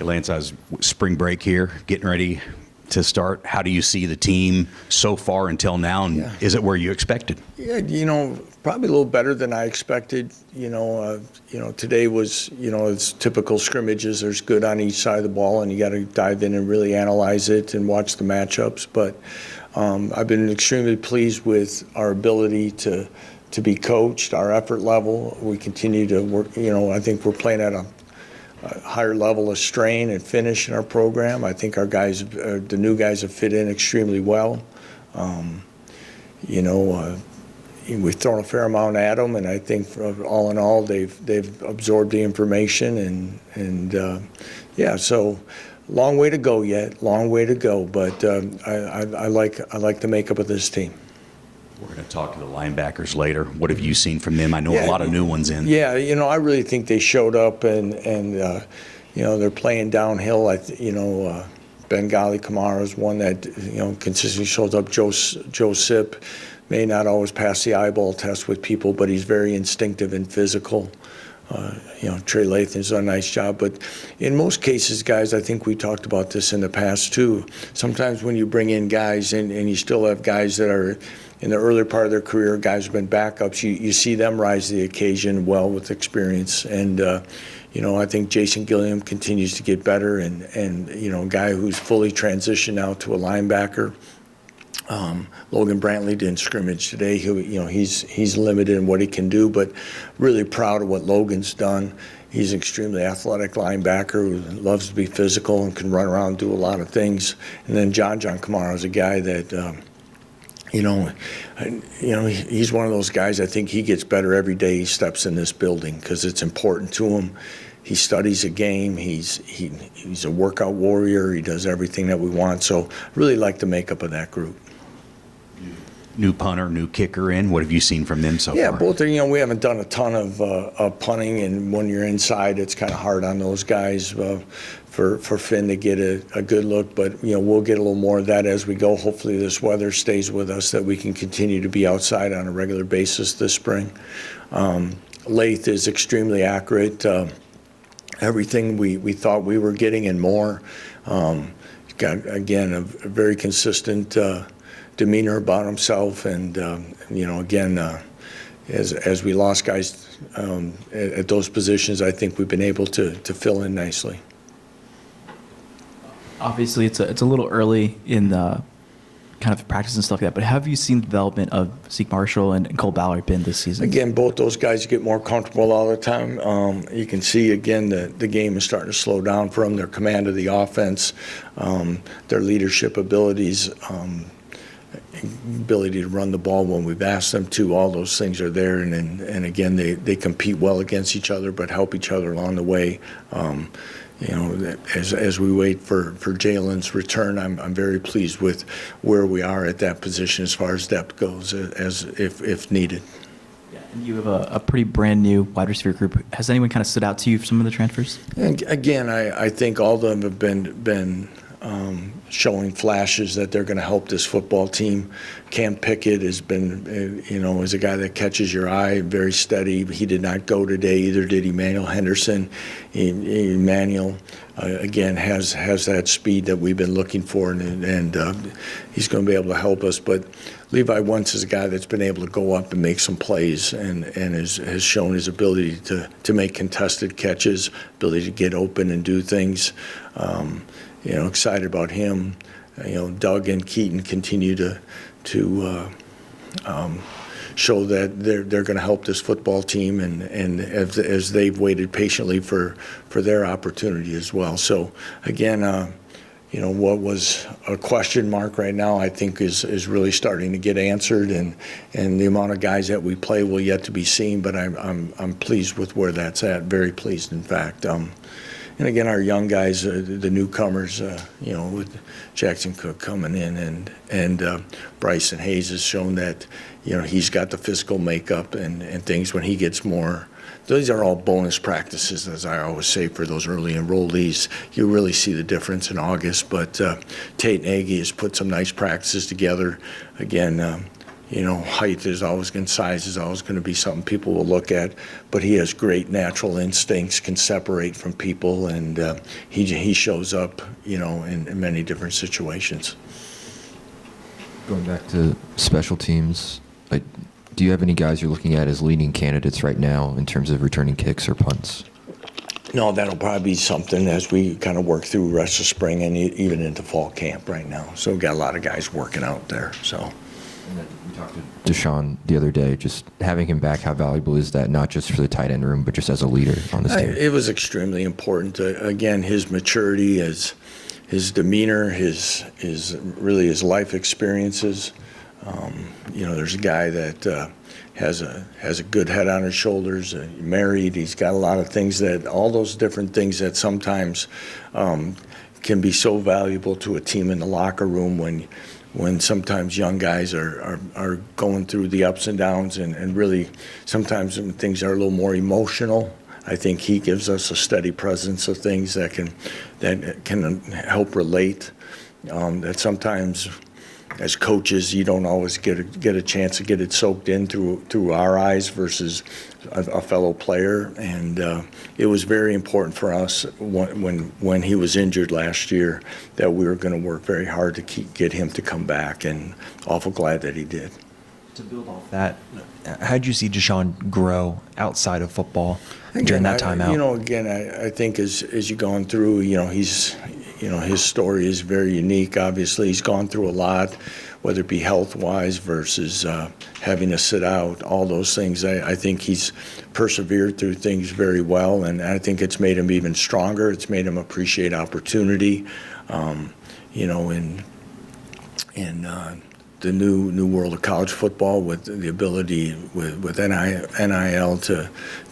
Lance, I was spring break here, getting ready to start. How do you see the team so far until now, and is it where you expected? Yeah, probably a little better than I expected. Today was, it's typical scrimmages. There's good on each side of the ball, and you got to dive in and really analyze it and watch the matchups. But I've been extremely pleased with our ability to be coached, our effort level. We continue to work. I think we're playing at a higher level of strain and finish in our program. I think our guys, the new guys, have fit in extremely well. We've thrown a fair amount at them, and I think all in all, they've absorbed the information, and so long way to go yet, long way to go. But I like the makeup of this team. We're going to talk to the linebackers later. What have you seen from them? I know a lot of new ones in. Yeah, I really think they showed up, and they're playing downhill. Bengali Kamara is one that consistently shows up. Joe Sip may not always pass the eyeball test with people, but he's very instinctive and physical. Trey Lathan's done a nice job. But in most cases, guys, I think we talked about this in the past too. Sometimes when you bring in guys and you still have guys that are in the earlier part of their career, guys who've been backups, you see them rise to the occasion well with experience. And, I think Jason Gilliam continues to get better, and a guy who's fully transitioned now to a linebacker. Logan Brantley didn't scrimmage today. He's limited in what he can do, but really proud of what Logan's done. He's an extremely athletic linebacker who loves to be physical and can run around and do a lot of things. And then John Kamara is a guy that, he's one of those guys. I think he gets better every day he steps in this building because it's important to him. He studies a game. He's a workout warrior. He does everything that we want. So really like the makeup of that group. New punter, new kicker in. What have you seen from them so far? Yeah, both are. We haven't done a ton of punting, and when you're inside, it's kind of hard on those guys for Finn to get a good look. But we'll get a little more of that as we go. Hopefully, this weather stays with us, that we can continue to be outside on a regular basis this spring. Lath is extremely accurate. Everything we thought we were getting and more. Got again a very consistent demeanor about himself, and as we lost guys at those positions, I think we've been able to fill in nicely. Obviously, it's a little early in the kind of practice and stuff like that, but have you seen the development of Zeke Marshall and Cole Ballard been this season? Again, both those guys get more comfortable all the time. You can see, again, the game is starting to slow down for them. Their command of the offense, their leadership abilities, ability to run the ball when we've asked them to, all those things are there. And again, they compete well against each other, but help each other along the way. As we wait for Jalen's return, I'm very pleased with where we are at that position as far as depth goes, as if needed. Yeah, and you have a pretty brand new wide receiver group. Has anyone kind of stood out to you for some of the transfers? And again, I think all of them have been showing flashes that they're going to help this football team. Cam Pickett has been, is a guy that catches your eye, very steady. He did not go today, either did Emmanuel Henderson. Emmanuel, again, has that speed that we've been looking for, and he's going to be able to help us. But Levi Wentz is a guy that's been able to go up and make some plays, and has shown his ability to make contested catches, ability to get open and do things. Excited about him. Doug and Keaton continue to show that they're going to help this football team, and as they've waited patiently for their opportunity as well. So again, what was a question mark right now, I think is really starting to get answered, and the amount of guys that we play will yet to be seen. But I'm pleased with where that's at. Very pleased, in fact. And again, our young guys, the newcomers, with Jackson Cook coming in, and Bryson Hayes has shown that, he's got the physical makeup and things when he gets more. These are all bonus practices, as I always say, for those early enrollees. You really see the difference in August, but Tate Nagy has put some nice practices together. Again, height is always going, size is always going to be something people will look at, but he has great natural instincts, can separate from people, and he shows up, in many different situations. Going back to special teams, do you have any guys you're looking at as leading candidates right now in terms of returning kicks or punts? No, that'll probably be something as we kind of work through rest of spring and even into fall camp right now. So we've got a lot of guys working out there. So. And then we talked to Deshaun the other day, just having him back, how valuable is that, not just for the tight end room, but just as a leader on this team? It was extremely important. Again, his maturity, his demeanor, his life experiences. There's a guy that has a good head on his shoulders, married. He's got a lot of things all those different things that sometimes can be so valuable to a team in the locker room when sometimes young guys are going through the ups and downs and really sometimes when things are a little more emotional. I think he gives us a steady presence of things that can help relate. That sometimes, as coaches, you don't always get a chance to get it soaked in through our eyes versus a fellow player. And it was very important for us when he was injured last year that we were going to work very hard to get him to come back, and awful glad that he did. To build off that, how did you see Deshaun grow outside of football during that time out? I think as you've gone through, his story is very unique. Obviously, he's gone through a lot, whether it be health-wise versus having to sit out, all those things. I think he's persevered through things very well, and I think it's made him even stronger. It's made him appreciate opportunity, in the new world of college football, with the ability with NIL to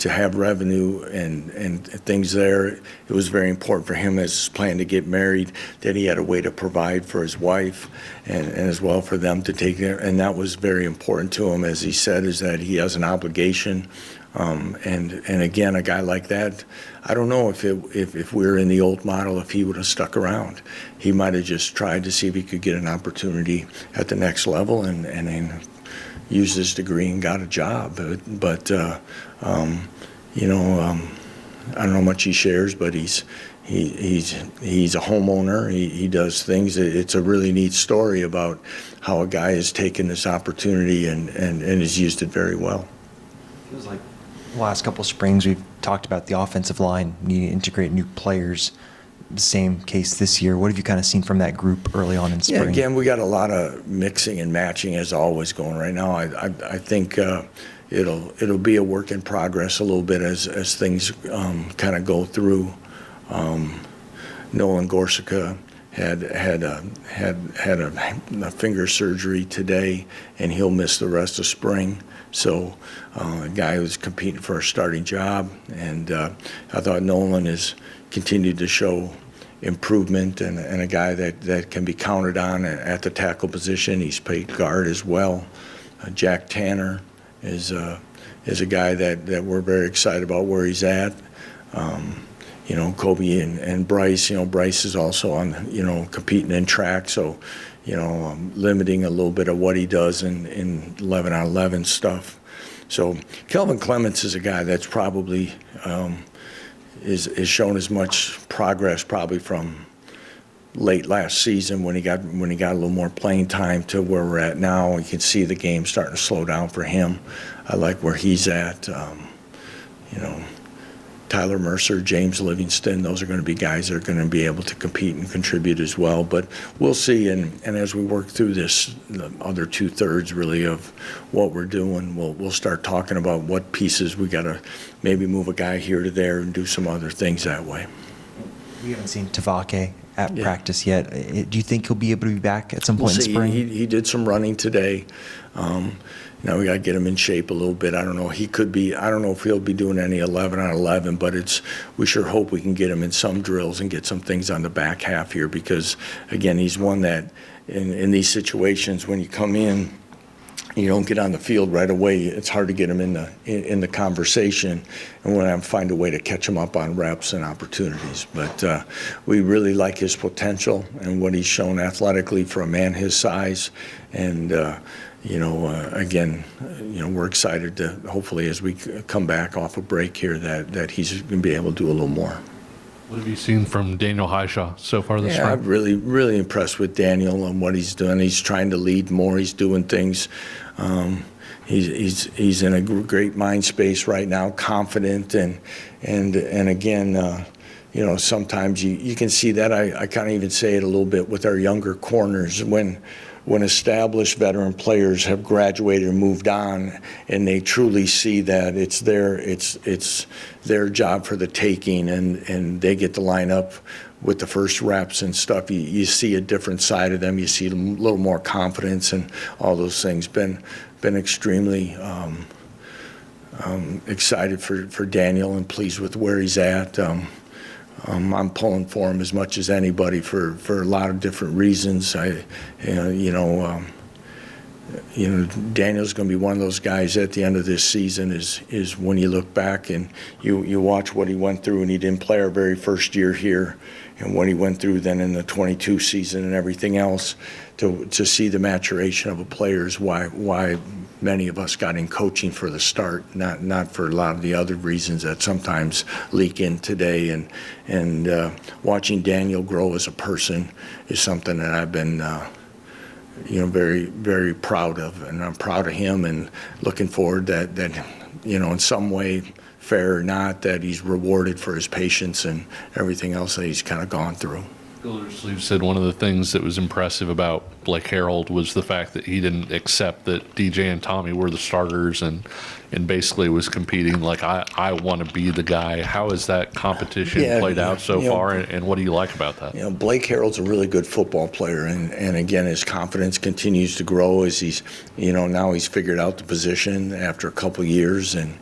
have revenue and things there. It was very important for him as his plan to get married that he had a way to provide for his wife and as well for them to take care. And that was very important to him, as he said, is that he has an obligation. And again, a guy like that, I don't know if we were in the old model, if he would have stuck around. He might have just tried to see if he could get an opportunity at the next level and then used his degree and got a job. But I don't know how much he shares, but he's a homeowner. He does things. It's a really neat story about how a guy has taken this opportunity and has used it very well. It was like the last couple of springs we've talked about the offensive line needing to integrate new players. The same case this year. What have you kind of seen from that group early on in spring? Yeah, again, we got a lot of mixing and matching as always going right now. I think it'll be a work in progress a little bit as things kind of go through. Nolan Gorsica had a finger surgery today, and he'll miss the rest of spring. So a guy who's competing for a starting job, and I thought Nolan has continued to show improvement and a guy that can be counted on at the tackle position. He's played guard as well. Jack Tanner is a guy that we're very excited about where he's at. Kobe and Bryce. Bryce is also on, competing in track, so limiting a little bit of what he does in 11-on-11 stuff. So Kelvin Clements is a guy that's probably is shown as much progress probably from late last season when he got a little more playing time to where we're at now. You can see the game starting to slow down for him. I like where he's at. Tyler Mercer, James Livingston, those are going to be guys that are going to be able to compete and contribute as well. But we'll see, and as we work through this, the other 2/3 really of what we're doing, we'll start talking about what pieces we got to maybe move a guy here to there and do some other things that way. We haven't seen Tavake at practice yet. Do you think he'll be able to be back at some point in spring? He did some running today. Now we got to get him in shape a little bit. I don't know. I don't know if he'll be doing any 11-on-11, but we sure hope we can get him in some drills and get some things on the back half here, because again, he's one that in these situations when you come in, you don't get on the field right away. It's hard to get him in the conversation, and when I find a way to catch him up on reps and opportunities. But we really like his potential and what he's shown athletically for a man his size, and again, we're excited to hopefully as we come back off a break here that he's going to be able to do a little more. What have you seen from Daniel Highshaw so far this Yeah, spring? I'm really, really impressed with Daniel and what he's doing. He's trying to lead more. He's doing things. He's in a great mind space right now, confident, and again, sometimes you can see that. I kind of even say it a little bit with our younger corners when established veteran players have graduated and moved on, and they truly see that it's their job for the taking, and they get to line up with the first reps and stuff. You see a different side of them. You see a little more confidence and all those things. Been extremely excited for Daniel and pleased with where he's at. I'm pulling for him as much as anybody for a lot of different reasons. Daniel's going to be one of those guys at the end of this season is when you look back and you watch what he went through, and he didn't play our very first year here, and what he went through then in the 22 season and everything else, to see the maturation of a player is why many of us got in coaching for the start, not for a lot of the other reasons that sometimes leak in today. And watching Daniel grow as a person is something that I've been very, very proud of, and I'm proud of him, and looking forward that in some way, fair or not, that he's rewarded for his patience and everything else that he's kind of gone through. Gildersleeve said one of the things that was impressive about Blake Harrell was the fact that he didn't accept that DJ and Tommy were the starters and basically was competing like, I want to be the guy. How has that competition played out so far, and what do you like about that? Blake Harrell's a really good football player, and again, his confidence continues to grow as he's, now he's figured out the position after a couple of years, and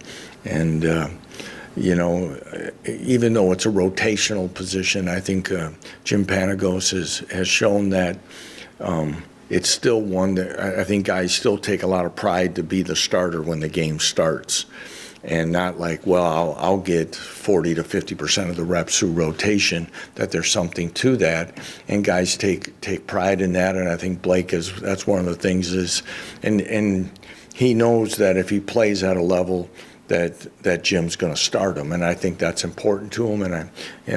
even though it's a rotational position, I think Jim Panagos has shown that it's still one that I think guys still take a lot of pride to be the starter when the game starts, and not like, well, I'll get 40 to 50% of the reps through rotation, that there's something to that, and guys take pride in that, and I think Blake that's one of the things is, and he knows that if he plays at a level that Jim's going to start him, and I think that's important to him, and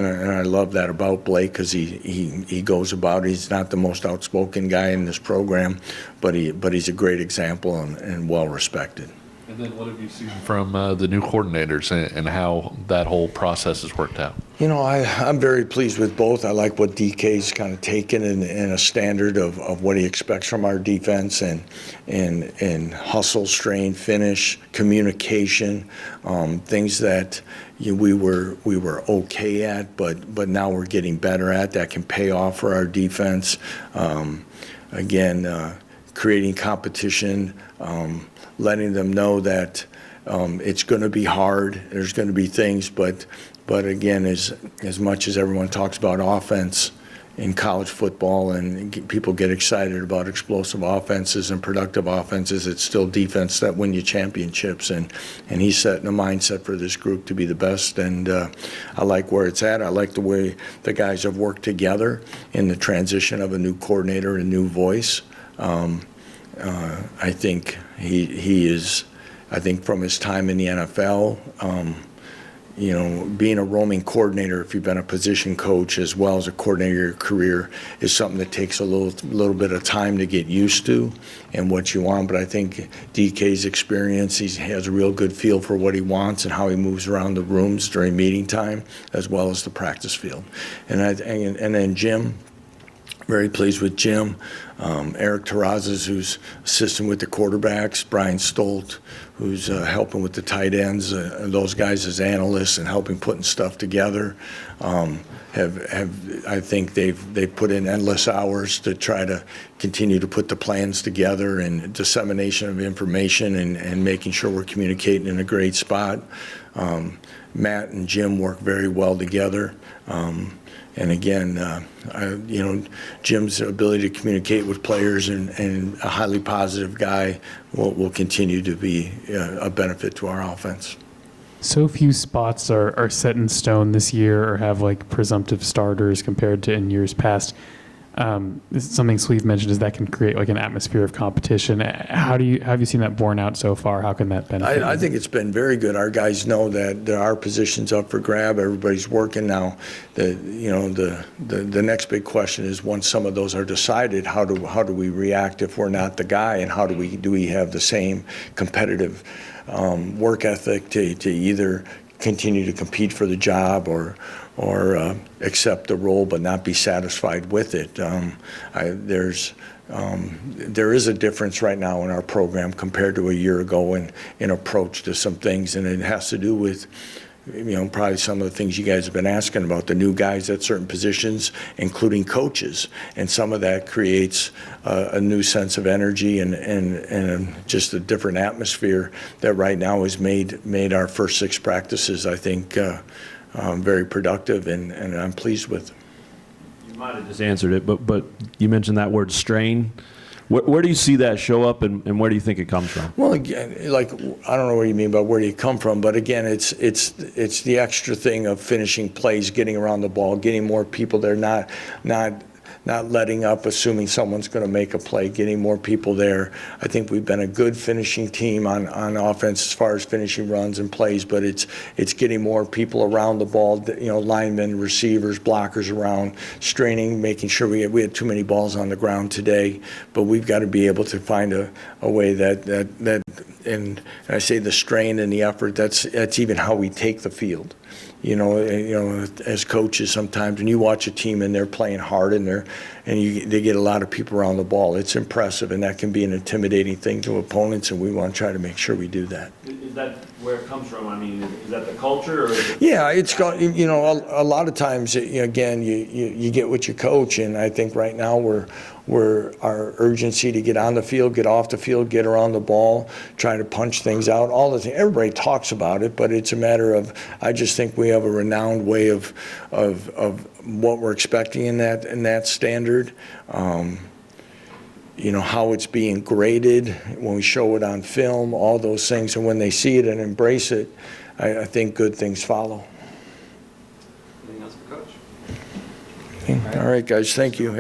I love that about Blake, because he goes about it. He's not the most outspoken guy in this program, but he's a great example and well respected. And then what have you seen from the new coordinators and how that whole process has worked out? I'm very pleased with both. I like what DK's kind of taken in a standard of what he expects from our defense, and hustle, strain, finish, communication, things that we were okay at, but now we're getting better at, that can pay off for our defense. Creating competition, letting them know that it's going to be hard. There's going to be things, but again, as much as everyone talks about offense in college football, and people get excited about explosive offenses and productive offenses, it's still defense that win you championships. And he's setting a mindset for this group to be the best. And I like where it's at. I like the way the guys have worked together in the transition of a new coordinator and a new voice. I think he is, I think from his time in the NFL, being a roaming coordinator, if you've been a position coach as well as a coordinator in your career, is something that takes a little bit of time to get used to and what you want. But I think DK's experience, he has a real good feel for what he wants and how he moves around the rooms during meeting time, as well as the practice field. And then Jim, very pleased with Jim. Eric Terrazas, who's assisting with the quarterbacks. Brian Stolt, who's helping with the tight ends. Those guys as analysts and helping putting stuff together. I think they've put in endless hours to try to continue to put the plans together and dissemination of information and making sure we're communicating in a great spot. Matt and Jim work very well together. And again, Jim's ability to communicate with players and a highly positive guy will continue to be a benefit to our offense. So few spots are set in stone this year or have like presumptive starters compared to in years past. This is something Sleeve mentioned is that can create like an atmosphere of competition. Have you seen that borne out so far? How can that benefit? I think it's been very good. Our guys know that there are positions up for grab. Everybody's working now. The next big question is, once some of those are decided, how do we react if we're not the guy, and how do we have the same competitive work ethic to either continue to compete for the job or accept the role but not be satisfied with it. There is a difference right now in our program compared to a year ago in approach to some things, and it has to do with probably some of the things you guys have been asking about, the new guys at certain positions, including coaches, and some of that creates a new sense of energy and just a different atmosphere that right now has made our first 6 practices, I think, very productive, and I'm pleased with. You might have just answered it, but you mentioned that word strain. Where do you see that show up, and where do you think it comes from? Well, again, like, I don't know what you mean by where do you come from, but again, it's the extra thing of finishing plays, getting around the ball, getting more people there, not letting up, assuming someone's going to make a play, getting more people there. I think we've been a good finishing team on offense as far as finishing runs and plays, but it's getting more people around the ball, linemen, receivers, blockers around, straining, making sure we had too many balls on the ground today, but we've got to be able to find a way that and I say the strain and the effort, that's even how we take the field. As coaches, sometimes when you watch a team and they're playing hard and they get a lot of people around the ball, it's impressive, and that can be an intimidating thing to opponents, and we want to try to make sure we do that. Is that where it comes from? I mean, is that the culture? Or is it Yeah, it's got, a lot of times, again, you get what you coach, and I think right now our urgency to get on the field, get off the field, get around the ball, try to punch things out, all the things. Everybody talks about it, but it's a matter of, I just think we have a renowned way of what we're expecting in that standard. How it's being graded, when we show it on film, all those things, and when they see it and embrace it, I think good things follow. anything else for Coach? All right, guys, thank you.